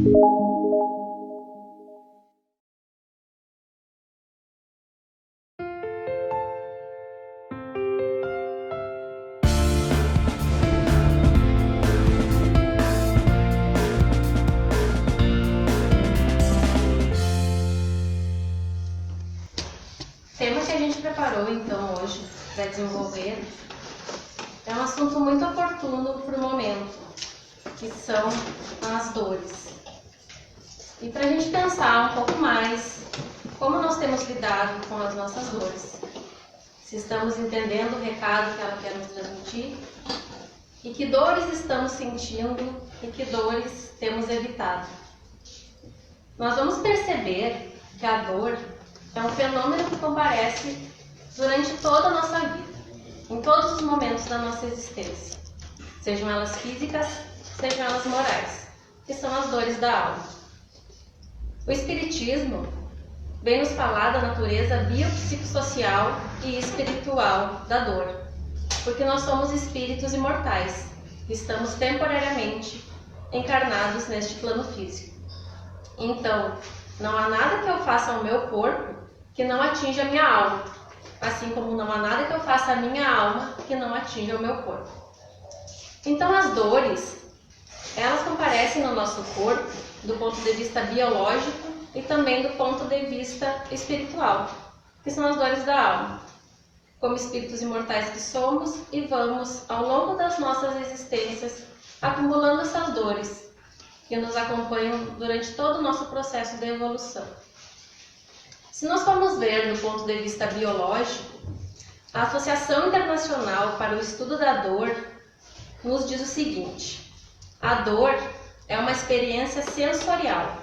O tema que a gente preparou então hoje para desenvolver é um assunto muito oportuno para o momento, que são as dores. E para a gente pensar um pouco mais como nós temos lidado com as nossas dores, se estamos entendendo o recado que ela quer nos transmitir e que dores estamos sentindo e que dores temos evitado. Nós vamos perceber que a dor é um fenômeno que comparece durante toda a nossa vida, em todos os momentos da nossa existência, sejam elas físicas, sejam elas morais, que são as dores da alma. O Espiritismo vem nos falar da natureza biopsicossocial e espiritual da dor, porque nós somos espíritos imortais, que estamos temporariamente encarnados neste plano físico. Então, não há nada que eu faça ao meu corpo que não atinja a minha alma, assim como não há nada que eu faça à minha alma que não atinja o meu corpo. Então, as dores, elas comparecem no nosso corpo do ponto de vista biológico e também do ponto de vista espiritual, que são as dores da alma. Como espíritos imortais que somos, e vamos, ao longo das nossas existências, acumulando essas dores que nos acompanham durante todo o nosso processo de evolução. Se nós formos ver do ponto de vista biológico, a Associação Internacional para o Estudo da Dor nos diz o seguinte: a dor é uma experiência sensorial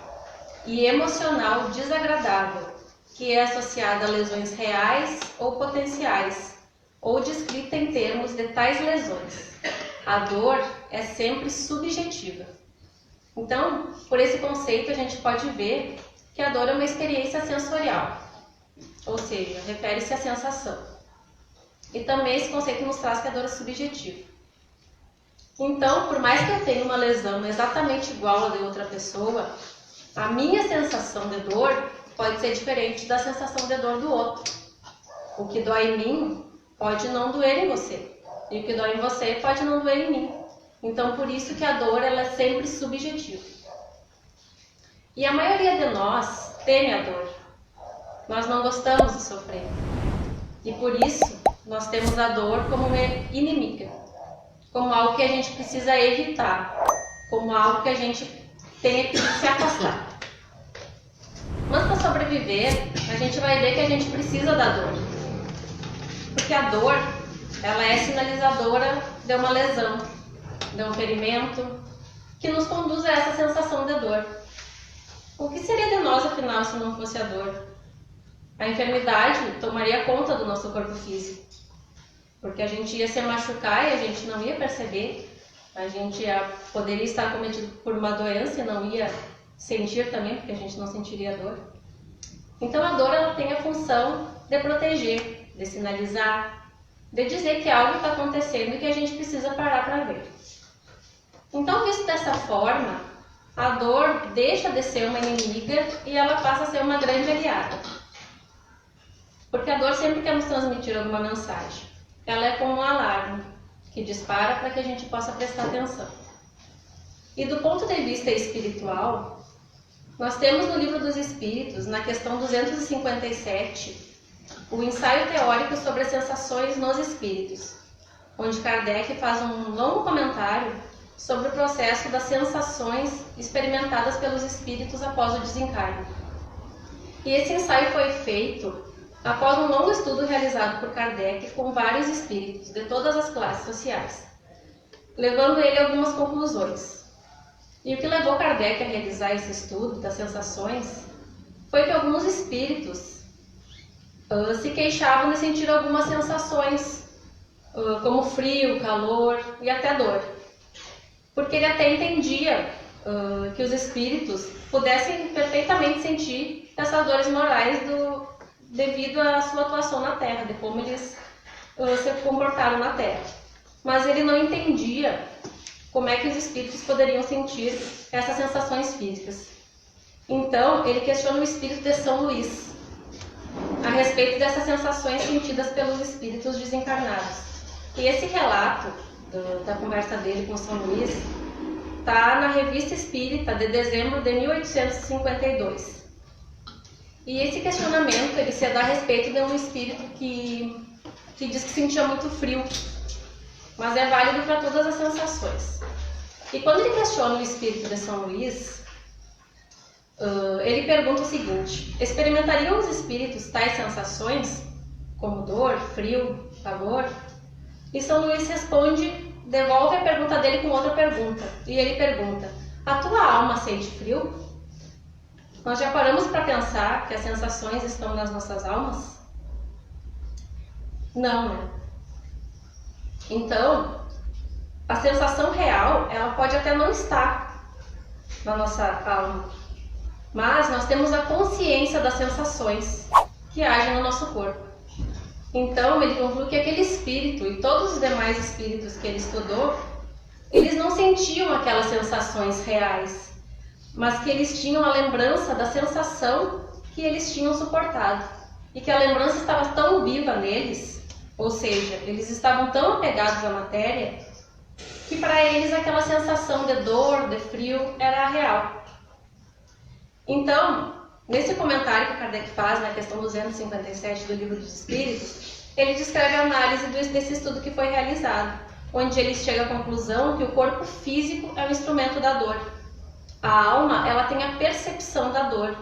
e emocional desagradável que é associada a lesões reais ou potenciais, ou descrita em termos de tais lesões. A dor é sempre subjetiva. Então, por esse conceito, a gente pode ver que a dor é uma experiência sensorial, ou seja, refere-se à sensação. E também esse conceito nos traz que a dor é subjetiva. Então, por mais que eu tenha uma lesão exatamente igual à de outra pessoa, a minha sensação de dor pode ser diferente da sensação de dor do outro. O que dói em mim pode não doer em você, e o que dói em você pode não doer em mim. Então, por isso que a dor ela é sempre subjetiva. E a maioria de nós teme a dor. Nós não gostamos de sofrer. E por isso, nós temos a dor como uma inimiga, como algo que a gente precisa evitar, como algo que a gente tem que se afastar. Mas para sobreviver, a gente vai ver que a gente precisa da dor. Porque a dor, ela é sinalizadora de uma lesão, de um ferimento, que nos conduz a essa sensação de dor. O que seria de nós, afinal, se não fosse a dor? A enfermidade tomaria conta do nosso corpo físico, porque a gente ia se machucar e a gente não ia perceber, a gente poderia estar cometido por uma doença e não ia sentir também, porque a gente não sentiria dor. Então a dor ela tem a função de proteger, de sinalizar, de dizer que algo está acontecendo e que a gente precisa parar para ver. Então, visto dessa forma, a dor deixa de ser uma inimiga e ela passa a ser uma grande aliada. Porque a dor sempre quer nos transmitir alguma mensagem. Ela é como um alarme que dispara para que a gente possa prestar atenção. E do ponto de vista espiritual, nós temos no Livro dos Espíritos, na questão 257, o ensaio teórico sobre as sensações nos espíritos, onde Kardec faz um longo comentário sobre o processo das sensações experimentadas pelos espíritos após o desencarne. E esse ensaio foi feito após um longo estudo realizado por Kardec com vários espíritos de todas as classes sociais, levando ele a algumas conclusões. E o que levou Kardec a realizar esse estudo das sensações foi que alguns espíritos se queixavam de sentir algumas sensações, como frio, calor e até dor. Porque ele até entendia que os espíritos pudessem perfeitamente sentir essas dores morais devido à sua atuação na Terra, de como eles se comportaram na Terra. Mas ele não entendia como é que os espíritos poderiam sentir essas sensações físicas. Então, ele questiona o espírito de São Luís a respeito dessas sensações sentidas pelos espíritos desencarnados. E esse relato da conversa dele com São Luís está na Revista Espírita de dezembro de 1852. E esse questionamento ele se dá a respeito de um espírito que diz que sentia muito frio, mas é válido para todas as sensações. E quando ele questiona o espírito de São Luís, ele pergunta o seguinte: experimentariam os espíritos tais sensações, como dor, frio, calor? E São Luís responde, devolve a pergunta dele com outra pergunta. E ele pergunta: a tua alma sente frio? Nós já paramos para pensar que as sensações estão nas nossas almas? Não, né? Então, a sensação real, ela pode até não estar na nossa alma, mas nós temos a consciência das sensações que agem no nosso corpo. Então, ele conclui que aquele espírito e todos os demais espíritos que ele estudou, eles não sentiam aquelas sensações reais, mas que eles tinham a lembrança da sensação que eles tinham suportado. E que a lembrança estava tão viva neles, ou seja, eles estavam tão apegados à matéria, que para eles aquela sensação de dor, de frio, era real. Então, nesse comentário que Kardec faz na questão 257 do Livro dos Espíritos, ele descreve a análise desse estudo que foi realizado, onde ele chega à conclusão que o corpo físico é o instrumento da dor. A alma, ela tem a percepção da dor,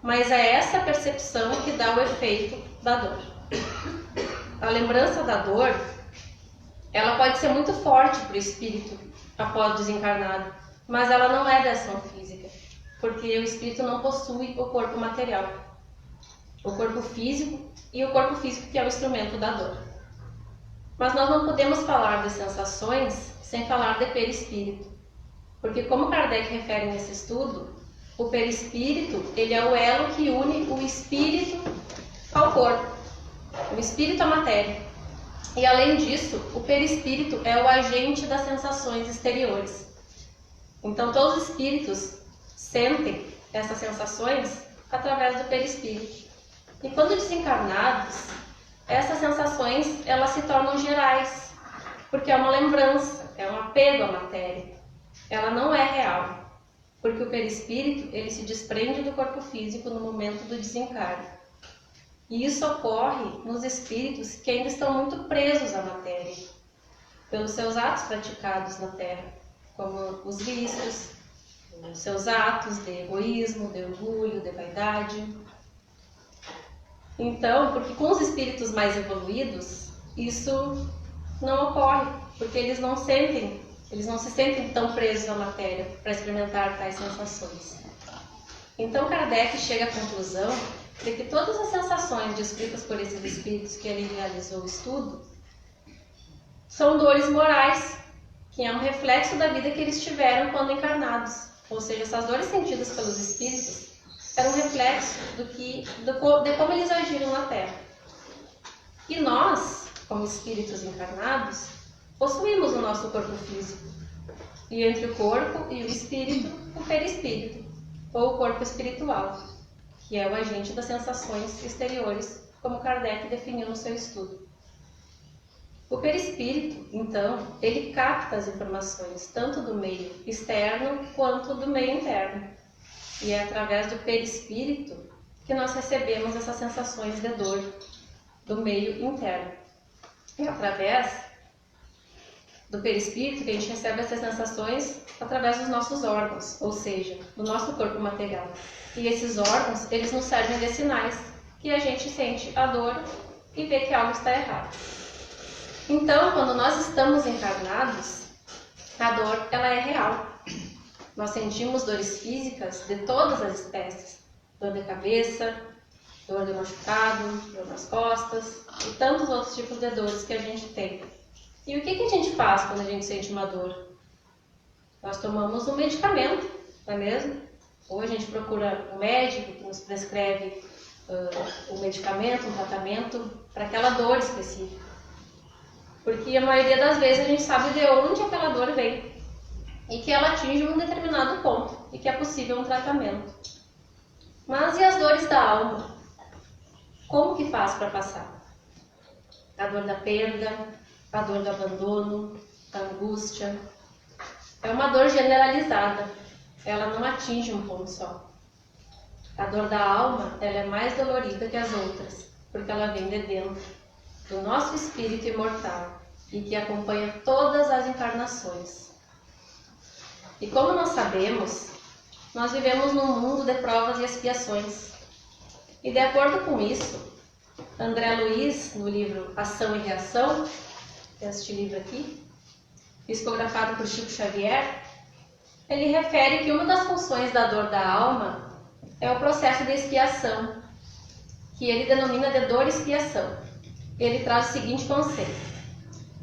mas é essa percepção que dá o efeito da dor. A lembrança da dor, ela pode ser muito forte para o espírito após desencarnado, mas ela não é da ação física, porque o espírito não possui o corpo material, o corpo físico e o corpo físico que é o instrumento da dor. Mas nós não podemos falar de sensações sem falar de perispírito, porque como Kardec refere nesse estudo, o perispírito ele é o elo que une o espírito ao corpo, o espírito à matéria. E além disso, o perispírito é o agente das sensações exteriores. Então todos os espíritos sentem essas sensações através do perispírito. E quando desencarnados, essas sensações elas se tornam gerais, porque é uma lembrança, é um apego à matéria. Ela não é real, porque o perispírito ele se desprende do corpo físico no momento do desencarne. E isso ocorre nos espíritos que ainda estão muito presos à matéria, pelos seus atos praticados na Terra, como os vícios, os seus atos de egoísmo, de orgulho, de vaidade. Então, porque com os espíritos mais evoluídos, isso não ocorre, porque eles não se sentem tão presos à matéria para experimentar tais sensações. Então Kardec chega à conclusão de que todas as sensações descritas por esses espíritos que ele realizou o estudo são dores morais, que é um reflexo da vida que eles tiveram quando encarnados. Ou seja, essas dores sentidas pelos espíritos eram um reflexo de como eles agiram na Terra. E nós, como espíritos encarnados, possuímos o nosso corpo físico. E entre o corpo e o espírito, o perispírito, ou o corpo espiritual, que é o agente das sensações exteriores, como Kardec definiu no seu estudo. O perispírito, então, ele capta as informações tanto do meio externo quanto do meio interno. E é através do perispírito que nós recebemos essas sensações de dor do meio interno. É através do perispírito que a gente recebe essas sensações através dos nossos órgãos, ou seja, do nosso corpo material. E esses órgãos, eles nos servem de sinais que a gente sente a dor e vê que algo está errado. Então, quando nós estamos encarnados, a dor ela é real. Nós sentimos dores físicas de todas as espécies. Dor de cabeça, dor de machucado, dor nas costas e tantos outros tipos de dores que a gente tem. E o que a gente faz quando a gente sente uma dor? Nós tomamos um medicamento, não é mesmo? Ou a gente procura um médico que nos prescreve um medicamento, um tratamento para aquela dor específica. Porque a maioria das vezes a gente sabe de onde aquela dor vem. e que ela atinge um determinado ponto e que é possível um tratamento. Mas e as dores da alma? Como que faz para passar? A dor da perda, a dor do abandono, a angústia. É uma dor generalizada, ela não atinge um ponto só. A dor da alma, ela é mais dolorida que as outras, porque ela vem de dentro do nosso espírito imortal e que acompanha todas as encarnações. E como nós sabemos, nós vivemos num mundo de provas e expiações. E de acordo com isso, André Luiz, no livro Ação e Reação, este livro aqui, psicografado por Chico Xavier, ele refere que uma das funções da dor da alma é o processo de expiação, que ele denomina de dor-expiação. Ele traz o seguinte conceito: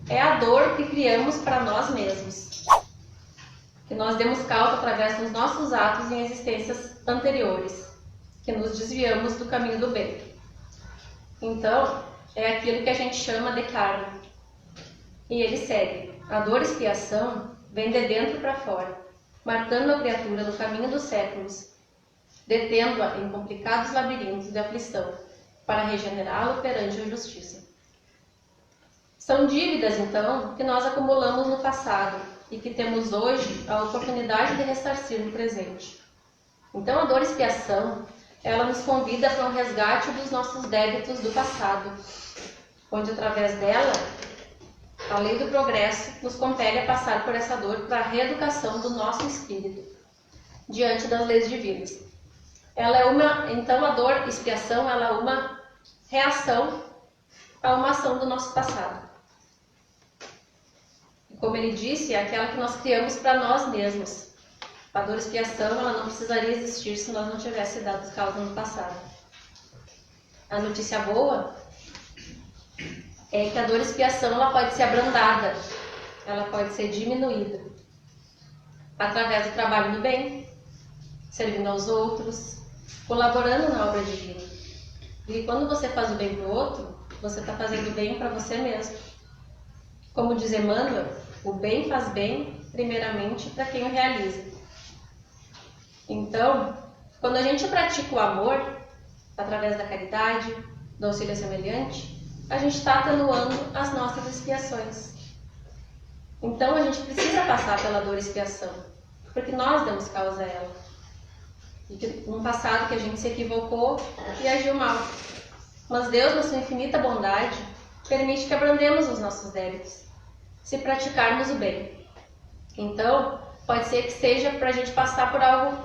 é a dor que criamos para nós mesmos, que nós demos causa através dos nossos atos em existências anteriores, que nos desviamos do caminho do bem. Então, é aquilo que a gente chama de karma. E ele segue: a dor-expiação vem de dentro para fora, marcando a criatura no caminho dos séculos, detendo-a em complicados labirintos de aflição, para regenerá-lo perante a justiça. São dívidas, então, que nós acumulamos no passado e que temos hoje a oportunidade de ressarcir no presente. Então, a dor-expiação, ela nos convida para um resgate dos nossos débitos do passado, onde, através dela, a lei do progresso nos compele a passar por essa dor para a reeducação do nosso espírito, diante das leis divinas. Então, a dor-expiação, ela é uma reação a uma ação do nosso passado. Como ele disse, é aquela que nós criamos para nós mesmos. A dor-expiação, ela não precisaria existir se nós não tivéssemos dado causa no passado. A notícia boa é que a dor-expiação, ela pode ser abrandada, ela pode ser diminuída, através do trabalho do bem, servindo aos outros, colaborando na obra divina. E quando você faz o bem para o outro, você está fazendo bem para você mesmo. Como diz Emmanuel, o bem faz bem, primeiramente, para quem o realiza. Então, quando a gente pratica o amor, através da caridade, do auxílio semelhante, a gente está atenuando as nossas expiações. Então, a gente precisa passar pela dor-expiação, porque nós demos causa a ela. E no passado que a gente se equivocou e agiu mal. Mas Deus, na sua infinita bondade, permite que abrandemos os nossos débitos, se praticarmos o bem. Então, pode ser que seja para a gente passar por algo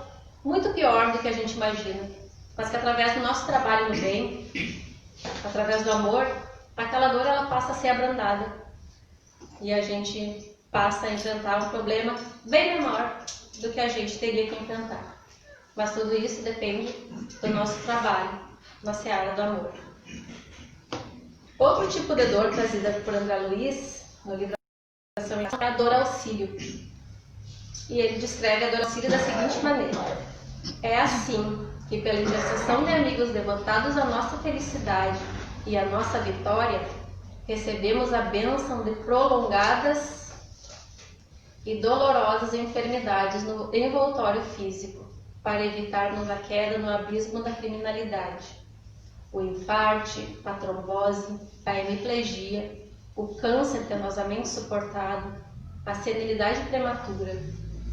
muito pior do que a gente imagina, mas que através do nosso trabalho no bem, através do amor, aquela dor ela passa a ser abrandada e a gente passa a enfrentar um problema bem menor do que a gente teria que enfrentar. Mas tudo isso depende do nosso trabalho na seara do amor. Outro tipo de dor trazida por André Luiz, no livro é a dor auxílio. E ele descreve a dor auxílio da seguinte maneira: é assim que, pela intercessão de amigos devotados à nossa felicidade e à nossa vitória, recebemos a bênção de prolongadas e dolorosas enfermidades no envoltório físico, para evitarmos a queda no abismo da criminalidade. O infarte, a trombose, a hemiplegia, o câncer penosamente suportado, a senilidade prematura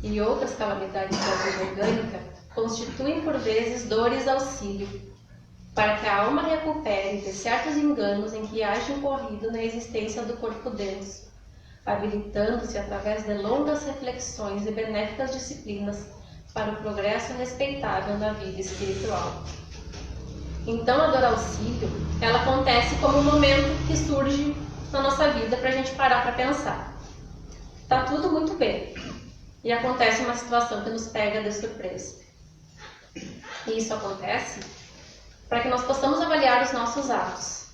e outras calamidades da vida orgânica constituem por vezes dores auxílio, para que a alma recupere de certos enganos em que haja incorrido na existência do corpo denso, habilitando-se através de longas reflexões e benéficas disciplinas para o progresso respeitável na vida espiritual. Então, a dor auxílio, ela acontece como um momento que surge na nossa vida para a gente parar para pensar. Tá tudo muito bem e acontece uma situação que nos pega de surpresa. E isso acontece para que nós possamos avaliar os nossos atos.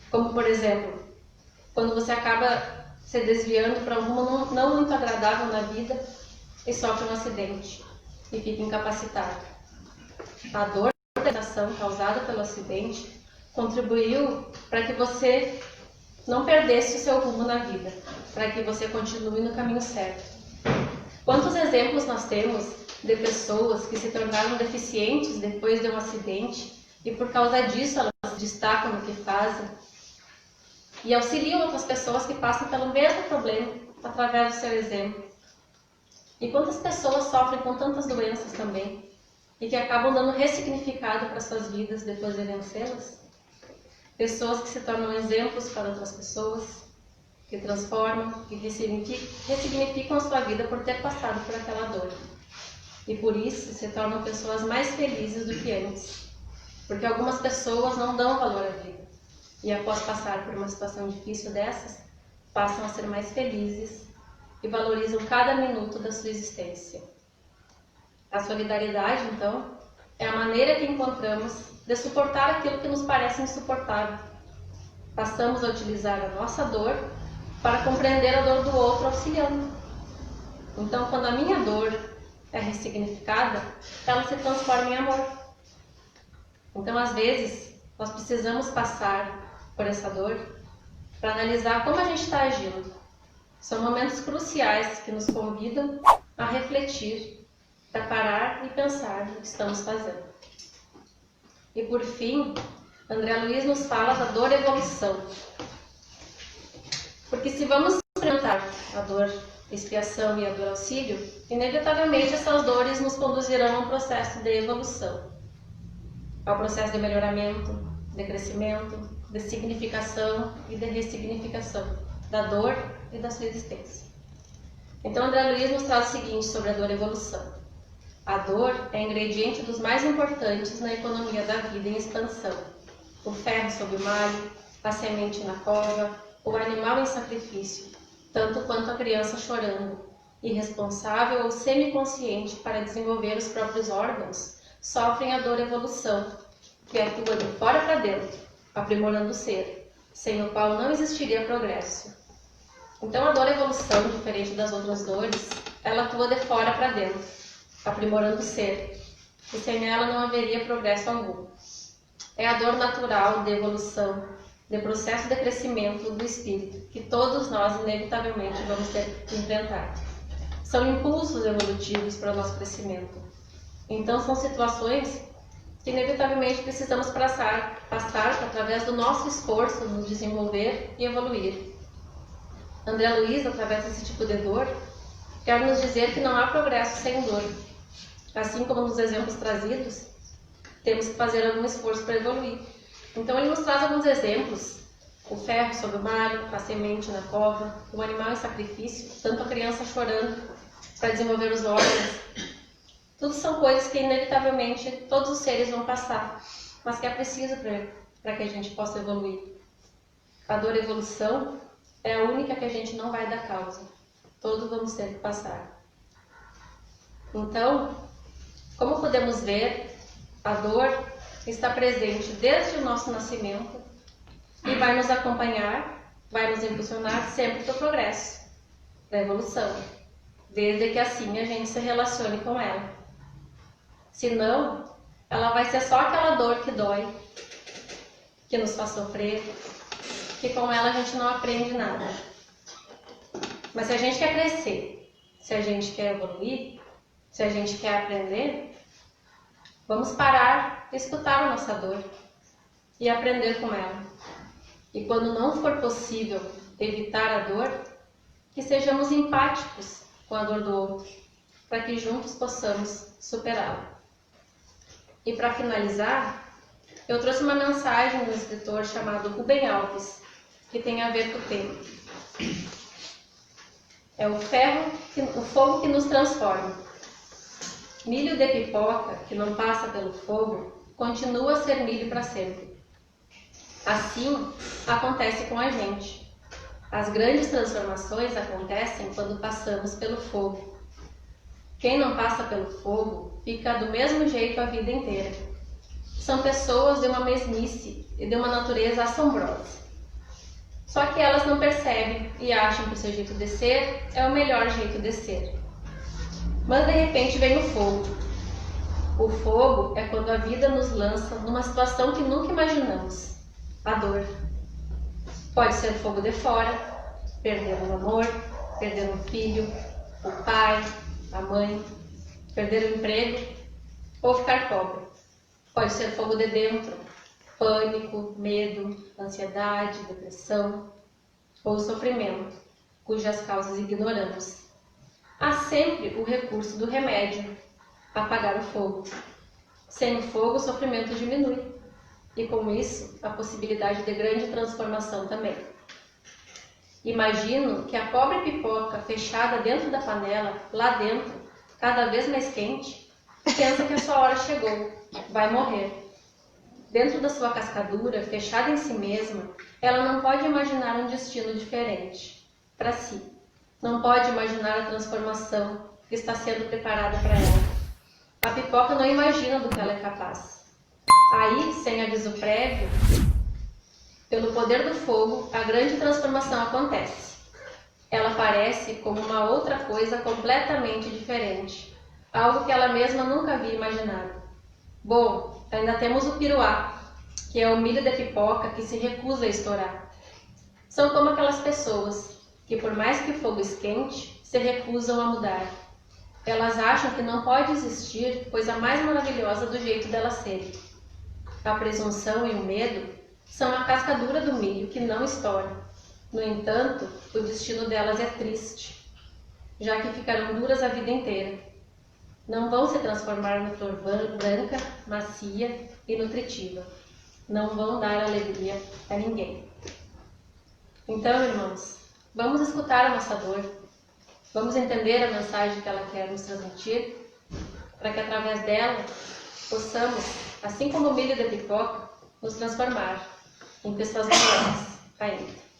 Como, por exemplo, quando você acaba se desviando para algum não muito agradável na vida e sofre um acidente e fica incapacitado. A dor da ação causada pelo acidente contribuiu para que você não perdesse o seu rumo na vida, para que você continue no caminho certo. Quantos exemplos nós temos de pessoas que se tornaram deficientes depois de um acidente e por causa disso elas se destacam no que fazem e auxiliam outras pessoas que passam pelo mesmo problema através do seu exemplo. E quantas pessoas sofrem com tantas doenças também e que acabam dando ressignificado para suas vidas depois de vencê-las? Pessoas que se tornam exemplos para outras pessoas, que transformam, que ressignificam a sua vida por ter passado por aquela dor. E por isso se tornam pessoas mais felizes do que antes. Porque algumas pessoas não dão valor à vida. E após passar por uma situação difícil dessas, passam a ser mais felizes e valorizam cada minuto da sua existência. A solidariedade, então, é a maneira que encontramos de suportar aquilo que nos parece insuportável. Passamos a utilizar a nossa dor para compreender a dor do outro auxiliando. Então, quando a minha dor é ressignificada, ela se transforma em amor. Então, às vezes, nós precisamos passar por essa dor para analisar como a gente está agindo. São momentos cruciais que nos convidam a refletir, para parar e pensar no que estamos fazendo. E por fim, André Luiz nos fala da dor evolução. Porque se vamos enfrentar a dor expiação e a dor auxílio, inevitavelmente essas dores nos conduzirão a um processo de evolução, ao processo de melhoramento, de crescimento, de significação e de ressignificação da dor e da sua existência. Então André Luiz nos traz o seguinte sobre a dor evolução. A dor é ingrediente dos mais importantes na economia da vida em expansão. O ferro sob o malho, a semente na cova, o animal em sacrifício, tanto quanto a criança chorando, irresponsável ou semiconsciente para desenvolver os próprios órgãos, sofrem a dor evolução, que atua de fora para dentro, aprimorando o ser, sem o qual não existiria progresso. Então a dor evolução, diferente das outras dores, ela atua de fora para dentro, aprimorando o ser, e sem ela não haveria progresso algum. É a dor natural de evolução, de processo de crescimento do espírito, que todos nós inevitavelmente vamos ter que enfrentar. São impulsos evolutivos para o nosso crescimento. Então são situações que inevitavelmente precisamos passar através do nosso esforço nos desenvolver e evoluir. André Luiz, através desse tipo de dor, quer nos dizer que não há progresso sem dor. Assim como nos exemplos trazidos, temos que fazer algum esforço para evoluir. Então ele nos traz alguns exemplos: o ferro sobre o malho, a semente na cova, o animal em sacrifício, tanto a criança chorando para desenvolver os órgãos. Tudo são coisas que inevitavelmente todos os seres vão passar, mas que é preciso para que a gente possa evoluir. A dor evolução é a única que a gente não vai dar causa. Todos vamos ter que passar. Então, como podemos ver, a dor está presente desde o nosso nascimento e vai nos acompanhar, vai nos impulsionar sempre para o progresso, para a evolução, desde que assim a gente se relacione com ela. Senão, ela vai ser só aquela dor que dói, que nos faz sofrer, que com ela a gente não aprende nada. Mas se a gente quer crescer, se a gente quer evoluir, se a gente quer aprender, vamos parar e escutar a nossa dor e aprender com ela. E quando não for possível evitar a dor, que sejamos empáticos com a dor do outro, para que juntos possamos superá-la. E para finalizar, eu trouxe uma mensagem do escritor chamado Rubem Alves, que tem a ver com o tema. É o fogo que nos transforma. Milho de pipoca que não passa pelo fogo continua a ser milho para sempre. Assim acontece com a gente. As grandes transformações acontecem quando passamos pelo fogo. Quem não passa pelo fogo fica do mesmo jeito a vida inteira. São pessoas de uma mesmice e de uma natureza assombrosa. Só que elas não percebem e acham que o seu jeito de ser é o melhor jeito de ser. Mas de repente vem o fogo. O fogo é quando a vida nos lança numa situação que nunca imaginamos. A dor. Pode ser fogo de fora, perder um amor, perder um filho, o pai, a mãe, perder o emprego ou ficar pobre. Pode ser fogo de dentro, pânico, medo, ansiedade, depressão ou sofrimento, cujas causas ignoramos. Há sempre o recurso do remédio, apagar o fogo. Sem o fogo, o sofrimento diminui, e com isso, a possibilidade de grande transformação também. Imagino que a pobre pipoca fechada dentro da panela, lá dentro, cada vez mais quente, pensa que a sua hora chegou, vai morrer. Dentro da sua cascadura, fechada em si mesma, ela não pode imaginar um destino diferente para si. Não pode imaginar a transformação que está sendo preparada para ela. A pipoca não imagina do que ela é capaz. Aí, sem aviso prévio, pelo poder do fogo, a grande transformação acontece. Ela aparece como uma outra coisa completamente diferente, algo que ela mesma nunca havia imaginado. Bom, ainda temos o piruá, que é o milho da pipoca que se recusa a estourar. São como aquelas pessoas que, por mais que o fogo esquente, se recusam a mudar. Elas acham que não pode existir coisa mais maravilhosa do jeito delas serem. A presunção e o medo são a cascadura do milho que não estoura. No entanto, o destino delas é triste, já que ficarão duras a vida inteira. Não vão se transformar na flor branca, macia e nutritiva. Não vão dar alegria a ninguém. Então, irmãos, vamos escutar a nossa dor. Vamos entender a mensagem que ela quer nos transmitir, para que através dela possamos, assim como o milho da pipoca, nos transformar em pessoas melhores ainda.